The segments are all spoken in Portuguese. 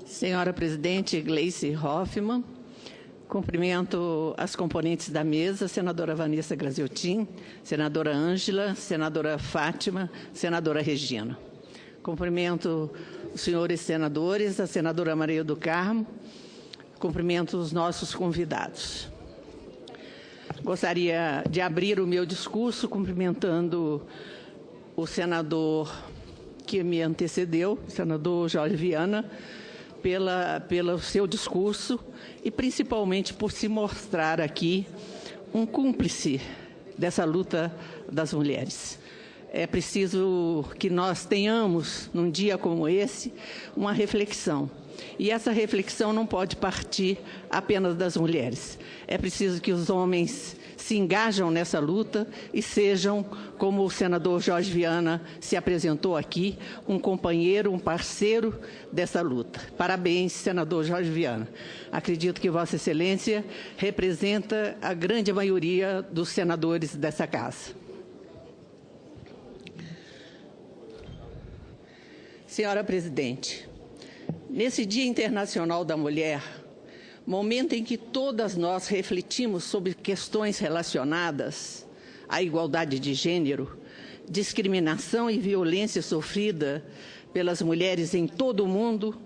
Senhora Presidente Gleice Hoffmann, cumprimento as componentes da mesa, senadora Vanessa Graziotin, senadora Ângela, senadora Fátima, senadora Regina. Cumprimento os senhores senadores, a senadora Maria do Carmo, cumprimento os nossos convidados. Gostaria de abrir o meu discurso cumprimentando o senador que me antecedeu, o senador Jorge Viana, pelo seu discurso e principalmente por se mostrar aqui um cúmplice dessa luta das mulheres. É preciso que nós tenhamos, num dia como esse, uma reflexão. E essa reflexão não pode partir apenas das mulheres. É preciso que os homens se engajam nessa luta e sejam, como o senador Jorge Viana se apresentou aqui, um companheiro, um parceiro dessa luta. Parabéns, senador Jorge Viana. Acredito que Vossa Excelência representa a grande maioria dos senadores dessa casa. Senhora Presidente, nesse Dia Internacional da Mulher, momento em que todas nós refletimos sobre questões relacionadas à igualdade de gênero, discriminação e violência sofrida pelas mulheres em todo o mundo,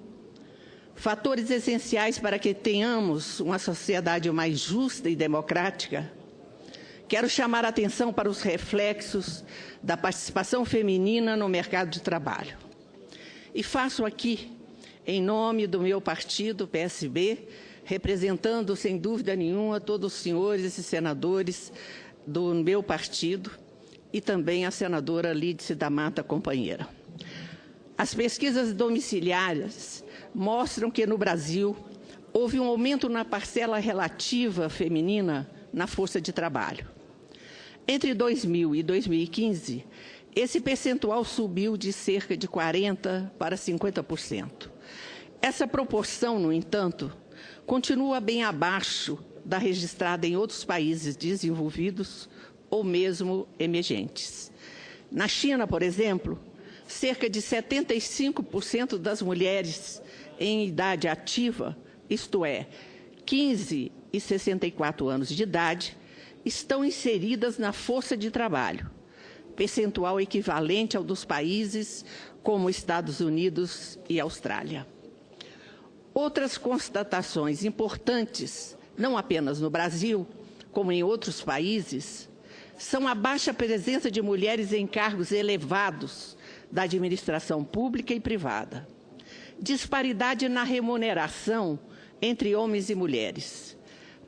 fatores essenciais para que tenhamos uma sociedade mais justa e democrática, quero chamar a atenção para os reflexos da participação feminina no mercado de trabalho. E faço aqui, em nome do meu partido, PSB, representando, sem dúvida nenhuma, todos os senhores e senadores do meu partido e também a senadora Lídice da Mata, companheira. As pesquisas domiciliares mostram que, no Brasil, houve um aumento na parcela relativa feminina na força de trabalho. Entre 2000 e 2015, esse percentual subiu de cerca de 40% para 50%. Essa proporção, no entanto, continua bem abaixo da registrada em outros países desenvolvidos ou mesmo emergentes. Na China, por exemplo, cerca de 75% das mulheres em idade ativa, isto é, 15 e 64 anos de idade, estão inseridas na força de trabalho, percentual equivalente ao dos países como Estados Unidos e Austrália. Outras constatações importantes, não apenas no Brasil, como em outros países, são a baixa presença de mulheres em cargos elevados da administração pública e privada, disparidade na remuneração entre homens e mulheres,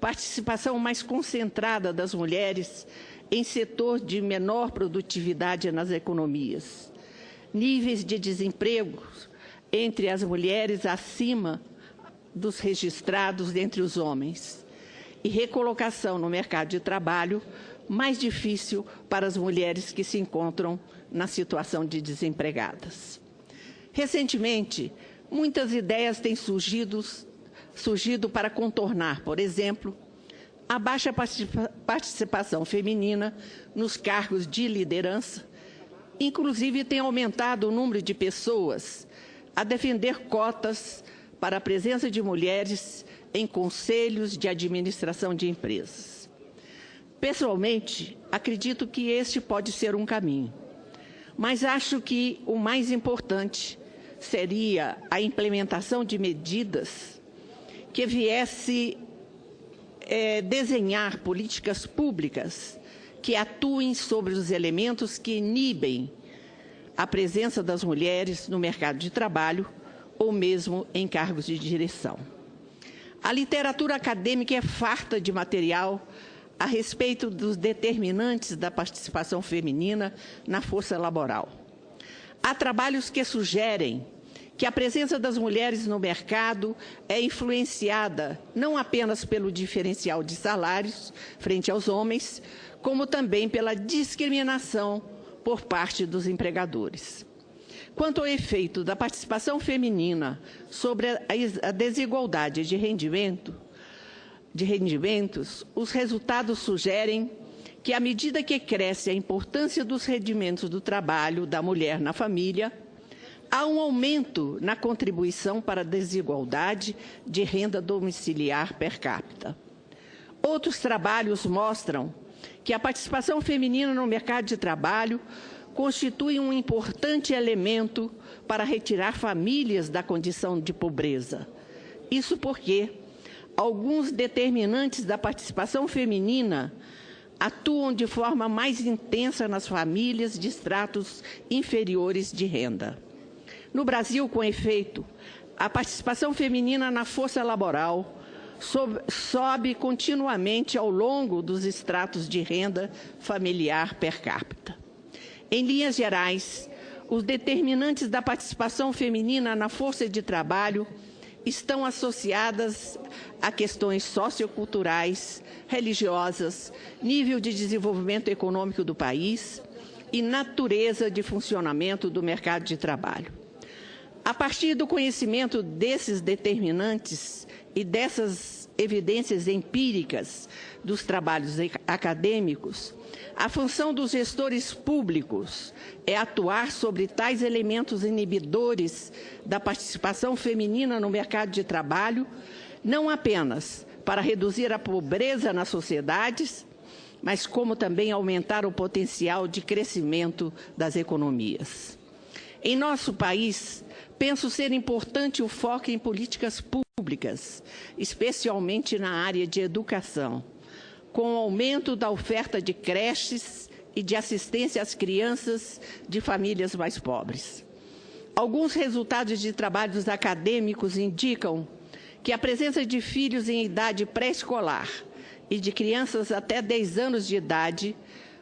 participação mais concentrada das mulheres em setor de menor produtividade nas economias, níveis de desemprego entre as mulheres acima dos registrados entre os homens e recolocação no mercado de trabalho mais difícil para as mulheres que se encontram na situação de desempregadas. Recentemente, muitas ideias têm surgido para contornar, por exemplo, a baixa participação feminina nos cargos de liderança, inclusive tem aumentado o número de pessoas a defender cotas para a presença de mulheres em conselhos de administração de empresas. Pessoalmente, acredito que este pode ser um caminho, mas acho que o mais importante seria a implementação de medidas que viesse desenhar políticas públicas que atuem sobre os elementos que inibem a presença das mulheres no mercado de trabalho ou mesmo em cargos de direção. A literatura acadêmica é farta de material a respeito dos determinantes da participação feminina na força laboral. Há trabalhos que sugerem que a presença das mulheres no mercado é influenciada não apenas pelo diferencial de salários frente aos homens, como também pela discriminação por parte dos empregadores. Quanto ao efeito da participação feminina sobre a desigualdade de rendimentos, os resultados sugerem que, à medida que cresce a importância dos rendimentos do trabalho da mulher na família, há um aumento na contribuição para a desigualdade de renda domiciliar per capita. Outros trabalhos mostram que a participação feminina no mercado de trabalho constitui um importante elemento para retirar famílias da condição de pobreza. Isso porque alguns determinantes da participação feminina atuam de forma mais intensa nas famílias de estratos inferiores de renda. No Brasil, com efeito, a participação feminina na força laboral sobe continuamente ao longo dos estratos de renda familiar per capita. Em linhas gerais, os determinantes da participação feminina na força de trabalho estão associadas a questões socioculturais, religiosas, nível de desenvolvimento econômico do país e natureza de funcionamento do mercado de trabalho. A partir do conhecimento desses determinantes e dessas evidências empíricas dos trabalhos acadêmicos, a função dos gestores públicos é atuar sobre tais elementos inibidores da participação feminina no mercado de trabalho, não apenas para reduzir a pobreza nas sociedades, mas como também aumentar o potencial de crescimento das economias. Em nosso país, penso ser importante o foco em políticas públicas, especialmente na área de educação, com o aumento da oferta de creches e de assistência às crianças de famílias mais pobres. Alguns resultados de trabalhos acadêmicos indicam que a presença de filhos em idade pré-escolar e de crianças até 10 anos de idade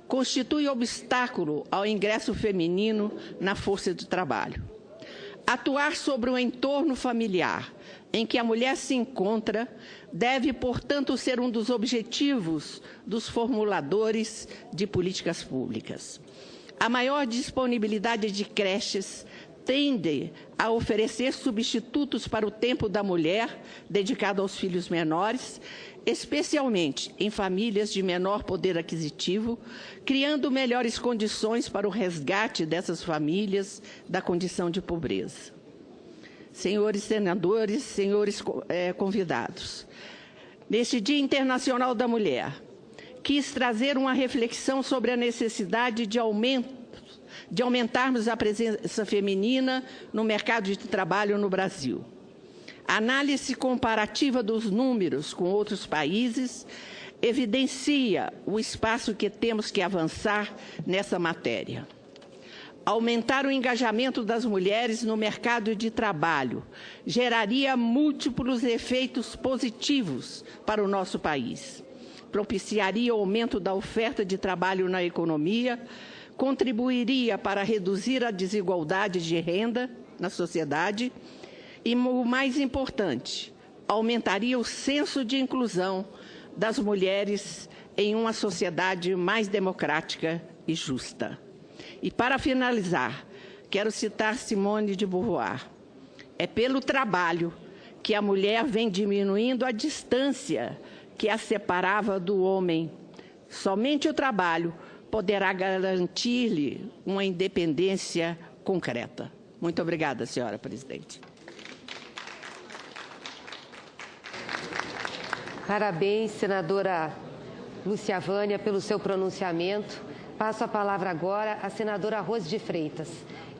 constitui obstáculo ao ingresso feminino na força de trabalho. Atuar sobre o entorno familiar em que a mulher se encontra deve, portanto, ser um dos objetivos dos formuladores de políticas públicas. A maior disponibilidade de creches tende a oferecer substitutos para o tempo da mulher dedicado aos filhos menores, especialmente em famílias de menor poder aquisitivo, criando melhores condições para o resgate dessas famílias da condição de pobreza. Senhores senadores, senhores convidados, neste Dia Internacional da Mulher, quis trazer uma reflexão sobre a necessidade de aumentarmos a presença feminina no mercado de trabalho no Brasil. A análise comparativa dos números com outros países evidencia o espaço que temos que avançar nessa matéria. Aumentar o engajamento das mulheres no mercado de trabalho geraria múltiplos efeitos positivos para o nosso país. Propiciaria o aumento da oferta de trabalho na economia, contribuiria para reduzir a desigualdade de renda na sociedade e, o mais importante, aumentaria o senso de inclusão das mulheres em uma sociedade mais democrática e justa. E, para finalizar, quero citar Simone de Beauvoir. É pelo trabalho que a mulher vem diminuindo a distância que a separava do homem. Somente o trabalho poderá garantir-lhe uma independência concreta. Muito obrigada, senhora presidente. Parabéns, senadora Lúcia Vânia, pelo seu pronunciamento. Passo a palavra agora à senadora Rose de Freitas.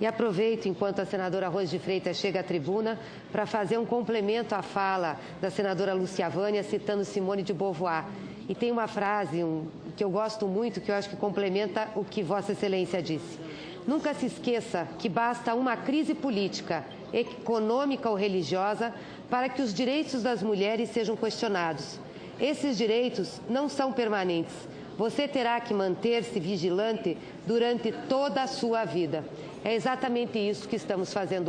E aproveito, enquanto a senadora Rose de Freitas chega à tribuna, para fazer um complemento à fala da senadora Lúcia Vânia, citando Simone de Beauvoir. E tem uma frase que eu gosto muito, que eu acho que complementa o que Vossa Excelência disse. Nunca se esqueça que basta uma crise política, econômica ou religiosa para que os direitos das mulheres sejam questionados. Esses direitos não são permanentes. Você terá que manter-se vigilante durante toda a sua vida. É exatamente isso que estamos fazendo hoje.